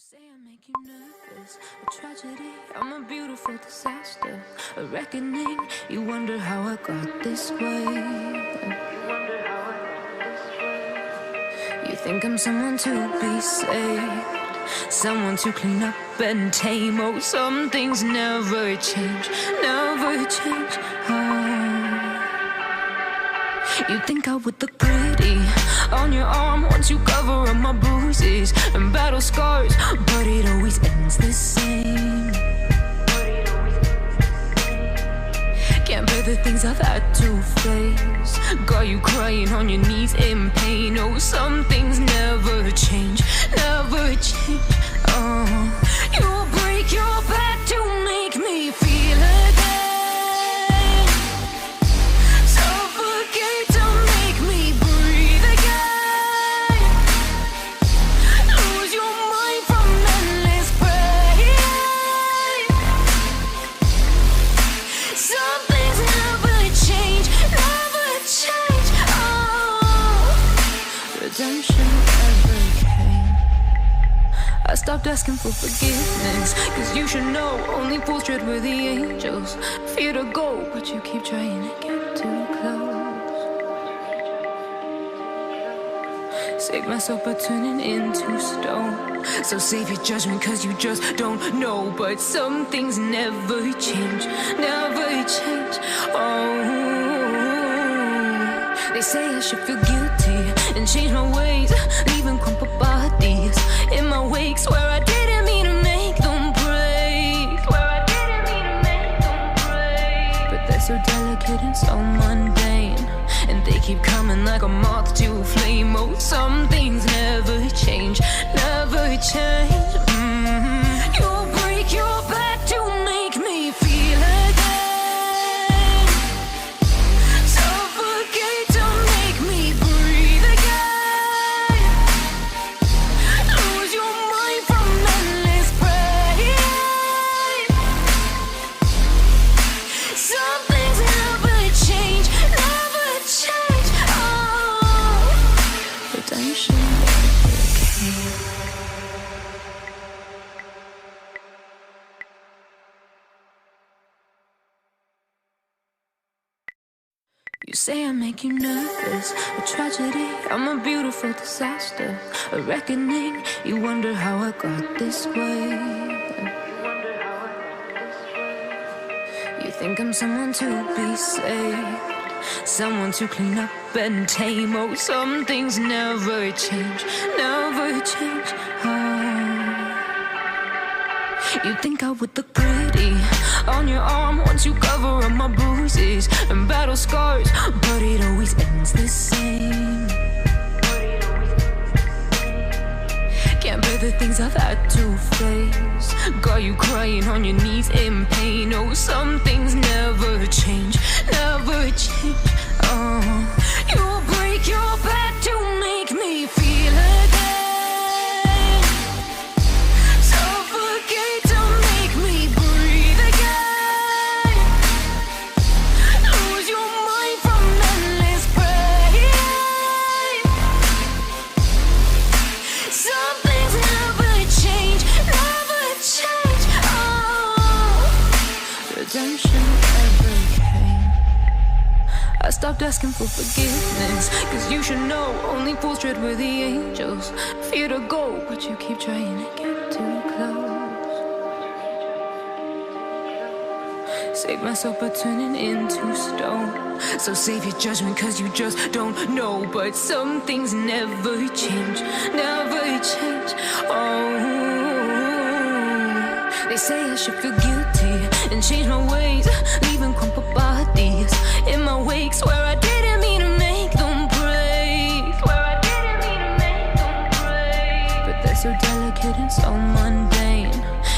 say I make you nervous, a tragedy, I'm a beautiful disaster, a reckoning, you wonder how I got this way. You think I'm someone to be saved, someone to clean up and tame. Oh, some things never change, never change. You think I would look pretty on your arm once you cover up my bruises and battle scars, but it always ends the same. Can't bear the things I've had to face, got you crying on your knees in pain. Oh, some things never change, never change. You'll break your back to make me feel again, suffocate to make me breathe again, lose your mind from endless pain. Some things never change, never change. Redemption never came. I stopped asking for forgiveness, cause you should know only fools tread with the angels. Fear to go, but you keep trying to get too close. Save myself by turning into stone, so save your judgment cause you just don't know. But some things never change, never change. They say I should feel guilty and change my ways, leaving crumpled bodies in my wake. Swear I didn't mean to make them break, swear I didn't mean to make them break. But they're so delicate and so mundane, and they keep coming like a moth to a flame. Oh, some things never change, never change. You'll break your back to make me feel again, suffocate to make me breathe again, lose your mind from endless pain. Some things never change, never change. Redemption never came. You say I make you nervous, a tragedy, I'm a beautiful disaster, a reckoning, you wonder how I got this way. You think I'm someone to be saved, someone to clean up and tame. Oh, some things never change, never change. You think I would look pretty on your arm once you cover up my bruises and battle scars, but it always ends the same. Can't bear the things I've had to face, got you crying on your knees in pain. Oh, some things never change, never change. You'll break your back to make me feel again, suffocate to make me breathe again, lose your mind from endless pain. Some things never change, never change. Redemption never came. I stopped asking for forgiveness, cause you should know only fools tread with the angels. Fear to go, but you keep trying to get too close. Save myself by turning into stone, so save your judgment cause you just don't know. But some things never change, never change. Redemption never came. I stopped asking for forgiveness, cause you should know only fools tread with the angels. Fear to go, but you keep trying to get too close. Save myself by turning into stone, so save your judgment cause you just don't know. But some things never change, never change. They say I should feel guilty and change my ways, leaving crumpled bodies in my wake. Swear I didn't mean to make them break, swear I didn't mean to make them break. But they're so delicate and so mundane,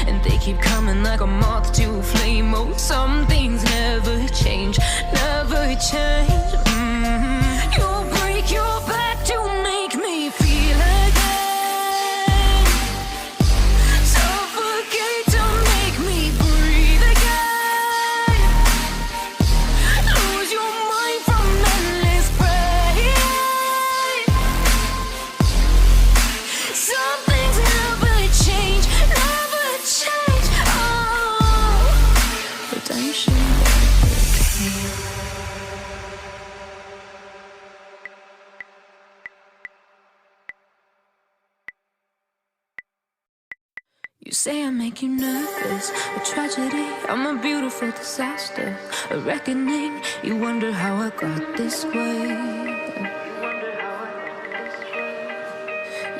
and they keep coming like a moth to a flame. Oh, some things never change, never change. You'll break your back to make me feel again, suffocate to make me breathe again, lose your mind from endless pain. Some things never change, You say I make you nervous, a tragedy, I'm a beautiful disaster, a reckoning, you wonder how I got this way.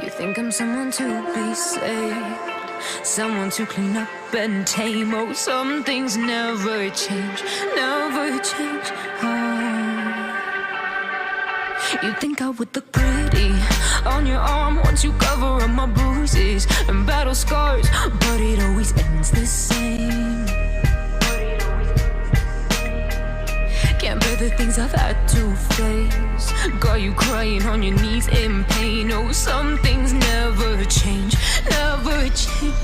You think I'm someone to be saved, someone to clean up and tame. Oh, some things never change, never change. You think I would look pretty on your arm once you cover up my bruises and battle scars, but it always ends the same. Can't bear the things I've had to face, got you crying on your knees in pain. Oh, some things never change, never change.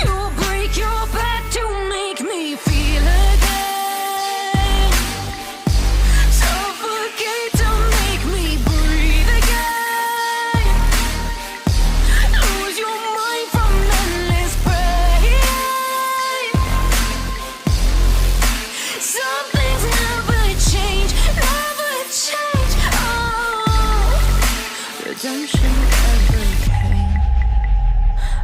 You'll break your back to make me feel again, suffocate to make me breathe again, lose your mind from endless pain. Some things never change, never change. Redemption never came.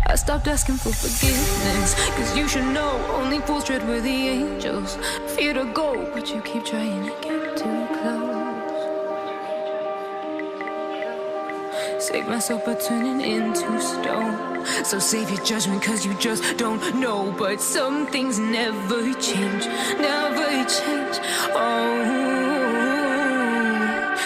I stopped asking for forgiveness, cause you should know only fools tread with the angels. Fear to go, but you keep trying to get too close. Save myself by turning into stone, so save your judgment cause you just don't know. But some things never change, never change.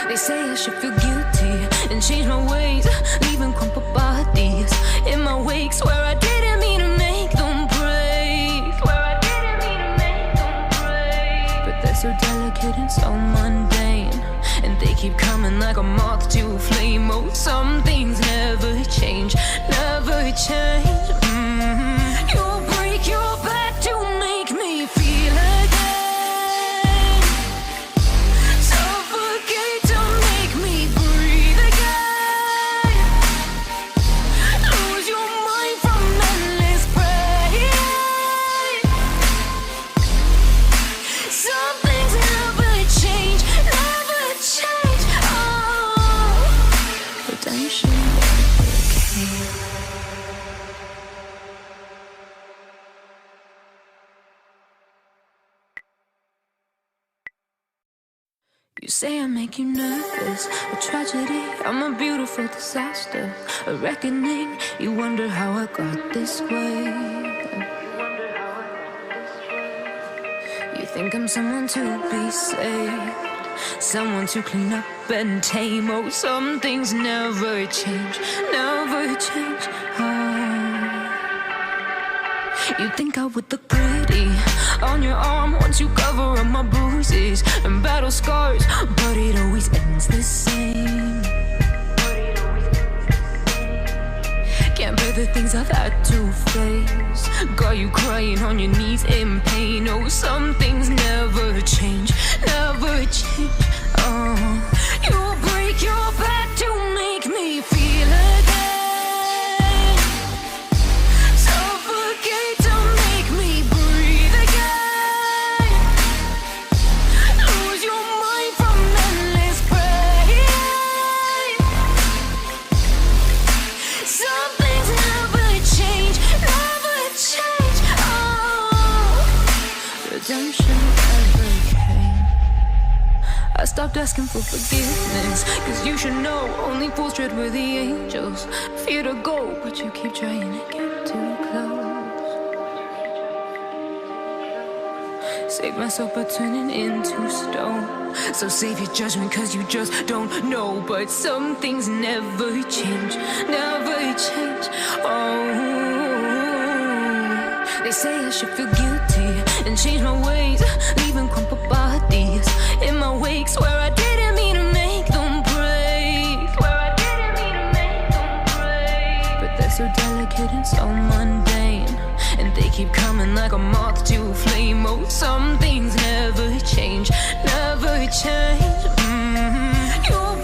They say I should feel guilty and change my ways, leaving crumpled bodies in my wake. Swear I didn't mean to make them break, swear I didn't mean to make them break. But they're so delicate and so mundane, and they keep coming like a moth to a flame. Oh, some things never change, never change. You'll break your back to make me feel again, suffocate to make me breathe again, lose your mind from endless pain. Some things never change, never change. Redemption never came. You say I make you nervous, a tragedy, I'm a beautiful disaster, a reckoning, you wonder how I got this way. You think I'm someone to be saved, someone to clean up and tame. Oh, some things never change, never change. You think I would look pretty on your arm once you cover up my bruises and battle scars, but it always ends the same. Can't bear the things I've had to face, got you crying on your knees in pain. Oh, some things never change, never change. You'll break your back to make me feel again, suffocate to make me breathe again, lose your mind from endless pain. Some things never change, never change. Redemption never came. I stopped asking for forgiveness, cause you should know only fools tread with the angels. Fear to go, but you keep trying to get too close. Save myself by turning into stone, so save your judgment cause you just don't know. But some things never change, never change. They say I should feel guilty and change my ways, leaving crumpled bodies in my wake. Swear I didn't mean to make them break, swear I didn't mean to make them break. But they're so delicate and so mundane, and they keep coming like a moth to a flame. Oh, some things never change, never change. You'll